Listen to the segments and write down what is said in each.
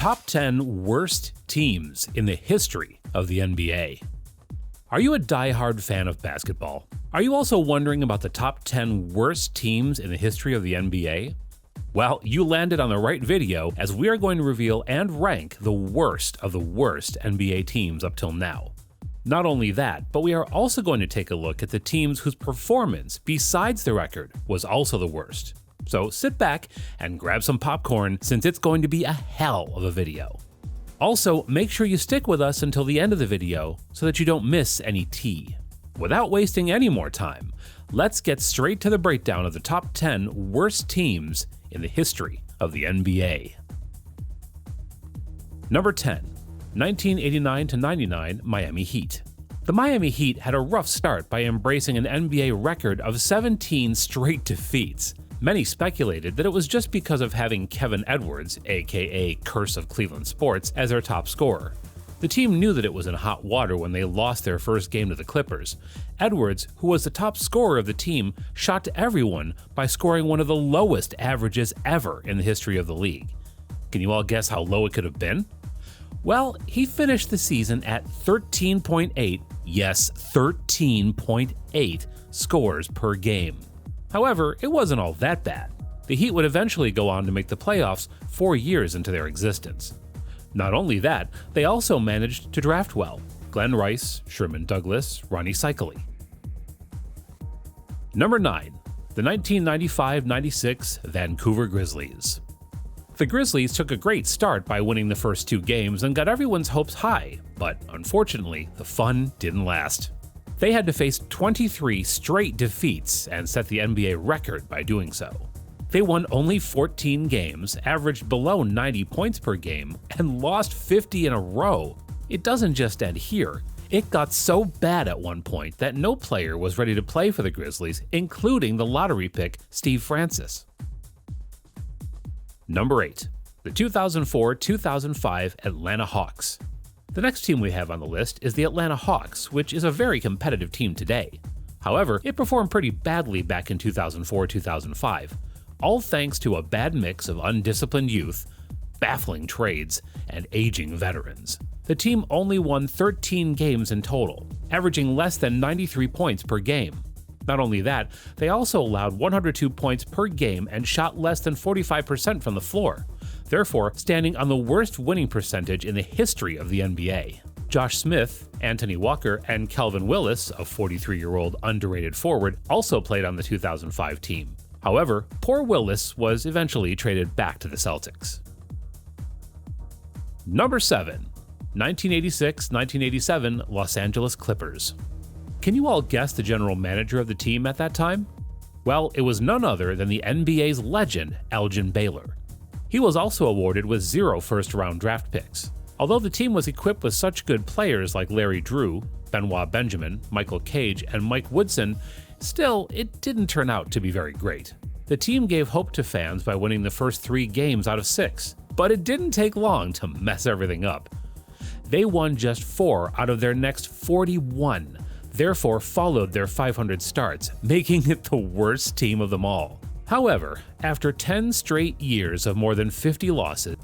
top 10 worst teams in the history of the NBA. Are you a die-hard fan of basketball? Are you also wondering about the top 10 worst teams in the history of the NBA? Well, you landed on the right video, as we are going to reveal and rank the worst of the worst NBA teams up till now. Not only that, but we are also going to take a look at the teams whose performance, besides the record, was also the worst. So sit back and grab some popcorn, since it's going to be a hell of a video. Also, make sure you stick with us until the end of the video so that you don't miss any tea. Without wasting any more time, let's get straight to the breakdown of the top 10 worst teams in the history of the NBA. Number 10. 1989-99 Miami Heat. The Miami Heat had a rough start by embracing an NBA record of 17 straight defeats. Many speculated that it was just because of having Kevin Edwards, aka Curse of Cleveland Sports, as their top scorer. The team knew that it was in hot water when they lost their first game to the Clippers. Edwards, who was the top scorer of the team, shocked everyone by scoring one of the lowest averages ever in the history of the league. Can you all guess how low it could have been? Well, he finished the season at 13.8, yes, 13.8 scores per game. However, it wasn't all that bad. The Heat would eventually go on to make the playoffs 4 years into their existence. Not only that, they also managed to draft well: Glenn Rice, Sherman Douglas, Ronnie Cycli. Number 9. The 1995-96 Vancouver Grizzlies. The Grizzlies took a great start by winning the first 2 games and got everyone's hopes high, but unfortunately, the fun didn't last. They had to face 23 straight defeats and set the NBA record by doing so. They won only 14 games, averaged below 90 points per game, and lost 50 in a row. It doesn't just end here. It got so bad at one point that no player was ready to play for the Grizzlies, including the lottery pick Steve Francis. Number 8. The 2004-2005 Atlanta Hawks. The next team we have on the list is the Atlanta Hawks, which is a very competitive team today. However, it performed pretty badly back in 2004-2005, all thanks to a bad mix of undisciplined youth, baffling trades, and aging veterans. The team only won 13 games in total, averaging less than 93 points per game. Not only that, they also allowed 102 points per game and shot less than 45% from the floor, therefore standing on the worst winning percentage in the history of the NBA. Josh Smith, Anthony Walker, and Calvin Willis, a 43-year-old underrated forward, also played on the 2005 team. However, poor Willis was eventually traded back to the Celtics. Number 7. 1986-1987 Los Angeles Clippers. Can you all guess the general manager of the team at that time? Well, it was none other than the NBA's legend, Elgin Baylor. He was also awarded with 0 first-round draft picks. Although the team was equipped with such good players like Larry Drew, Benoit Benjamin, Michael Cage, and Mike Woodson, still, it didn't turn out to be very great. The team gave hope to fans by winning the first 3 games out of 6, but it didn't take long to mess everything up. They won just 4 out of their next 41, therefore followed their 500 starts, making it the worst team of them all. However, after 10 straight years of more than 50 losses.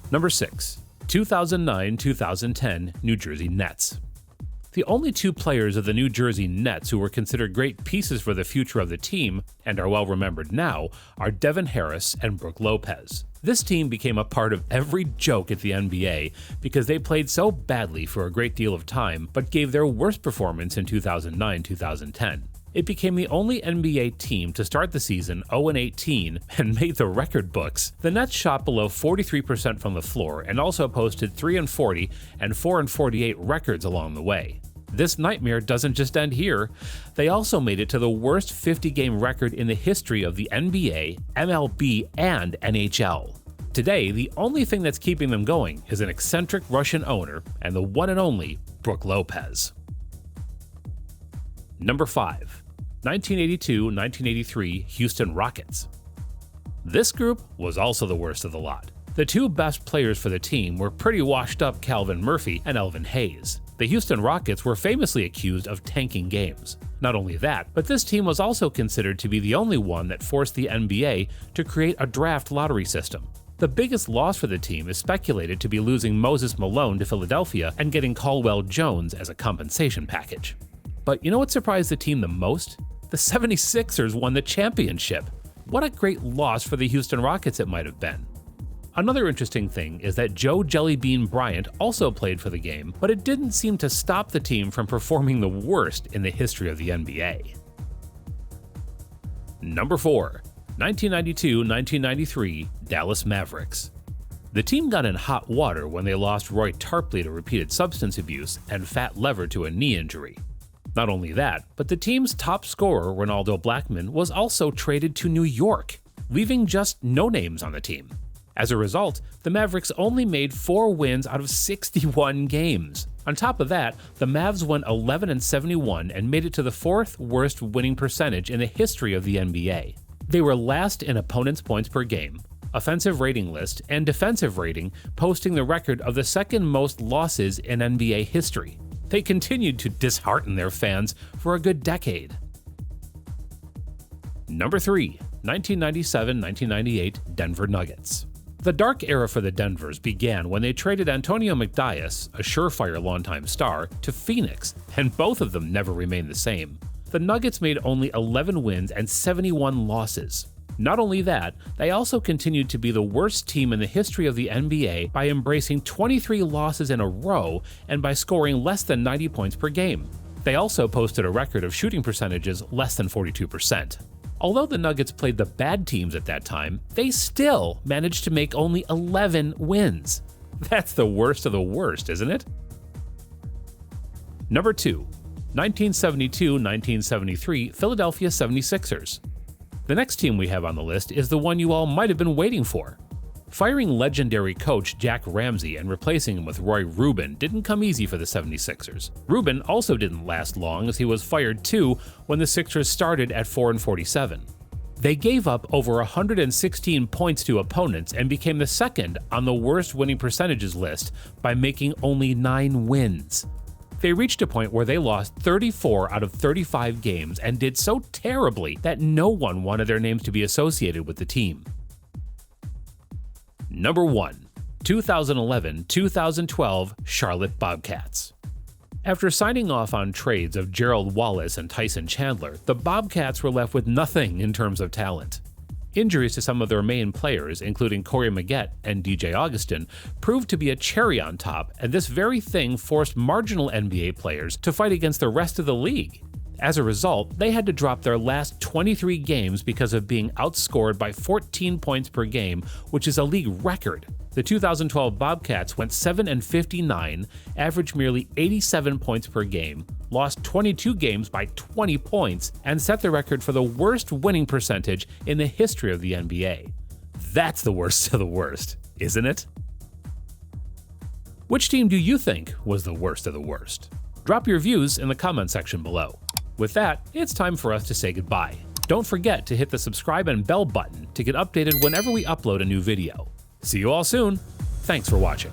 Number 6. 2009-2010 New Jersey Nets. The only 2 players of the New Jersey Nets who were considered great pieces for the future of the team, and are well remembered now, are Devin Harris and Brook Lopez. This team became a part of every joke at the NBA because they played so badly for a great deal of time, but gave their worst performance in 2009-2010. It became the only NBA team to start the season 0-18 and made the record books. The Nets shot below 43% from the floor and also posted 3-40 and 4-48 records along the way. This nightmare doesn't just end here. They also made it to the worst 50-game record in the history of the NBA, MLB, and NHL. Today, the only thing that's keeping them going is an eccentric Russian owner and the one and only Brook Lopez. Number 5. 1982-1983 Houston Rockets. This group was also the worst of the lot. The 2 best players for the team were pretty washed up Calvin Murphy and Elvin Hayes. The Houston Rockets were famously accused of tanking games. Not only that, but this team was also considered to be the only one that forced the NBA to create a draft lottery system. The biggest loss for the team is speculated to be losing Moses Malone to Philadelphia and getting Caldwell Jones as a compensation package. But you know what surprised the team the most? The 76ers won the championship. What a great loss for the Houston Rockets it might have been. Another interesting thing is that Joe Jellybean Bryant also played for the game, but it didn't seem to stop the team from performing the worst in the history of the NBA. Number 4. 1992-1993 Dallas Mavericks. The team got in hot water when they lost Roy Tarpley to repeated substance abuse and Fat Lever to a knee injury. Not only that, but the team's top scorer, Ronaldo Blackman, was also traded to New York, leaving just no names on the team. As a result, the Mavericks only made 4 wins out of 61 games. On top of that, the Mavs went 11-71 and made it to the 4th worst winning percentage in the history of the NBA. They were last in opponents' points per game, offensive rating list, and defensive rating, posting the record of the 2nd most losses in NBA history. They continued to dishearten their fans for a good decade. Number 3. 1997-1998 Denver Nuggets. The dark era for the Denvers began when they traded Antonio McDyess, a surefire longtime star, to Phoenix, and both of them never remained the same. The Nuggets made only 11 wins and 71 losses. Not only that, they also continued to be the worst team in the history of the NBA by embracing 23 losses in a row and by scoring less than 90 points per game. They also posted a record of shooting percentages less than 42%. Although the Nuggets played the bad teams at that time, they still managed to make only 11 wins. That's the worst of the worst, isn't it? Number 2. 1972-1973 Philadelphia 76ers. The next team we have on the list is the one you all might have been waiting for. Firing legendary coach Jack Ramsey and replacing him with Roy Rubin didn't come easy for the 76ers. Rubin also didn't last long, as he was fired too when the Sixers started at 4-47. They gave up over 116 points to opponents and became the 2nd on the worst winning percentages list by making only 9 wins. They reached a point where they lost 34 out of 35 games and did so terribly that no one wanted their names to be associated with the team. Number 1. 2011-2012 Charlotte Bobcats. After signing off on trades of Gerald Wallace and Tyson Chandler, the Bobcats were left with nothing in terms of talent. Injuries to some of their main players, including Corey Maggette and DJ Augustin, proved to be a cherry on top, and this very thing forced marginal NBA players to fight against the rest of the league. As a result, they had to drop their last 23 games because of being outscored by 14 points per game, which is a league record. The 2012 Bobcats went 7-59, averaged merely 87 points per game, lost 22 games by 20 points, and set the record for the worst winning percentage in the history of the NBA. That's the worst of the worst, isn't it? Which team do you think was the worst of the worst? Drop your views in the comment section below. With that, it's time for us to say goodbye. Don't forget to hit the subscribe and bell button to get updated whenever we upload a new video. See you all soon. Thanks for watching.